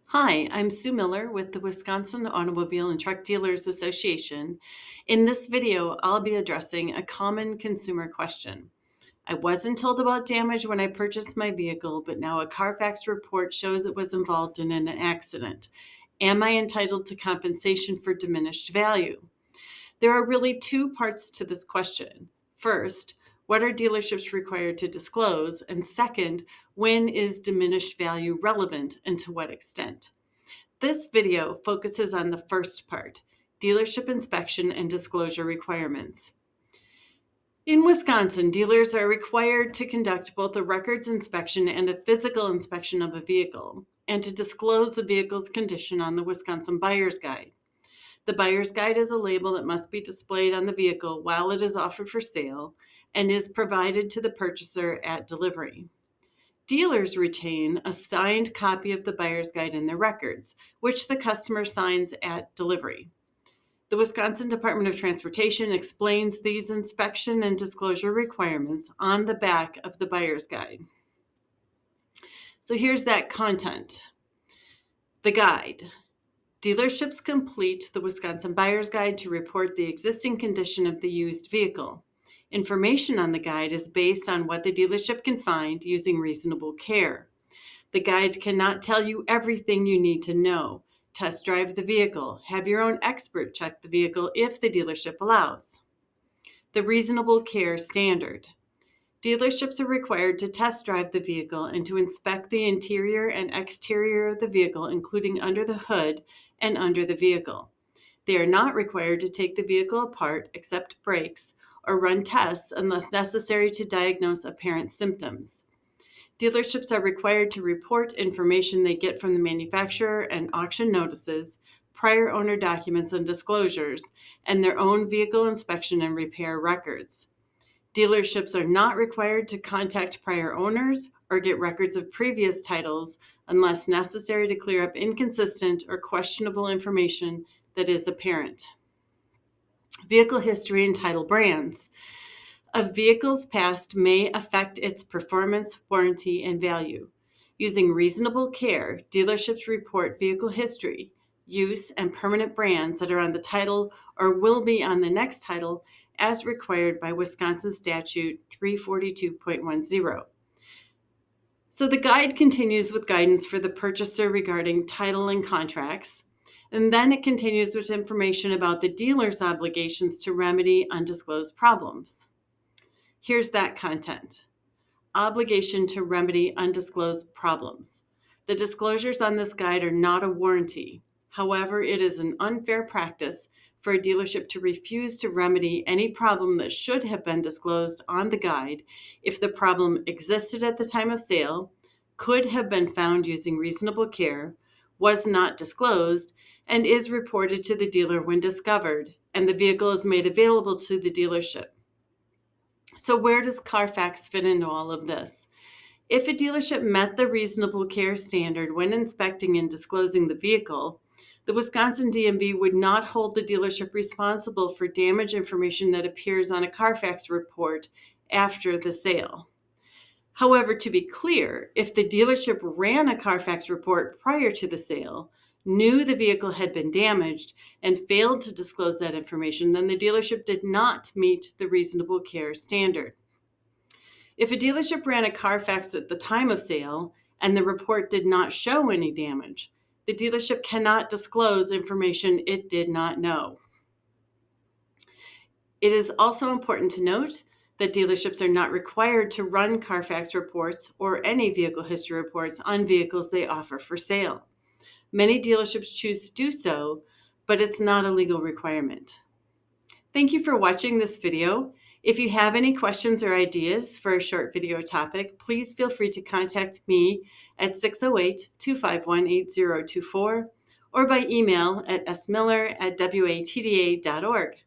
Hi, I'm Sue Miller with the Wisconsin Automobile and Truck Dealers Association. In this video, I'll be addressing a common consumer question. I wasn't told about damage when I purchased my vehicle, but now a Carfax report shows it was involved in an accident. Am I entitled to compensation for diminished value? There are really two parts to this question. First, what are dealerships required to disclose? And second, when is diminished value relevant and to what extent? This video focuses on the first part, dealership inspection and disclosure requirements. In Wisconsin, dealers are required to conduct both a records inspection and a physical inspection of a vehicle, and to disclose the vehicle's condition on the Wisconsin Buyer's Guide. The Buyer's Guide is a label that must be displayed on the vehicle while it is offered for sale and is provided to the purchaser at delivery. Dealers retain a signed copy of the Buyer's Guide in their records, which the customer signs at delivery. The Wisconsin Department of Transportation explains these inspection and disclosure requirements on the back of the Buyer's Guide. So here's that content. The guide. Dealerships complete the Wisconsin Buyer's Guide to report the existing condition of the used vehicle. Information on the guide is based on what the dealership can find using reasonable care. The guide cannot tell you everything you need to know. Test drive the vehicle. Have your own expert check the vehicle if the dealership allows. The reasonable care standard. Dealerships are required to test drive the vehicle and to inspect the interior and exterior of the vehicle, including under the hood and under the vehicle. They are not required to take the vehicle apart, accept brakes, or run tests unless necessary to diagnose apparent symptoms. Dealerships are required to report information they get from the manufacturer and auction notices, prior owner documents and disclosures, and their own vehicle inspection and repair records. Dealerships are not required to contact prior owners or get records of previous titles unless necessary to clear up inconsistent or questionable information that is apparent. Vehicle history and title brands. A vehicle's past may affect its performance, warranty, and value. Using reasonable care, dealerships report vehicle history, use, and permanent brands that are on the title or will be on the next title as required by Wisconsin Statute 342.10. So the guide continues with guidance for the purchaser regarding title and contracts, and then it continues with information about the dealer's obligations to remedy undisclosed problems. Here's that content. Obligation to remedy undisclosed problems. The disclosures on this guide are not a warranty. However, it is an unfair practice for a dealership to refuse to remedy any problem that should have been disclosed on the guide if the problem existed at the time of sale, could have been found using reasonable care, was not disclosed, and is reported to the dealer when discovered, and the vehicle is made available to the dealership. So where does Carfax fit into all of this? If a dealership met the reasonable care standard when inspecting and disclosing the vehicle, the Wisconsin DMV would not hold the dealership responsible for damage information that appears on a Carfax report after the sale. However, to be clear, if the dealership ran a Carfax report prior to the sale, knew the vehicle had been damaged, and failed to disclose that information, then the dealership did not meet the reasonable care standard. If a dealership ran a Carfax at the time of sale and the report did not show any damage, the dealership cannot disclose information it did not know. It is also important to note that dealerships are not required to run Carfax reports or any vehicle history reports on vehicles they offer for sale. Many dealerships choose to do so, but it's not a legal requirement. Thank you for watching this video. If you have any questions or ideas for a short video topic, please feel free to contact me at 608-251-8024 or by email at smiller@watda.org.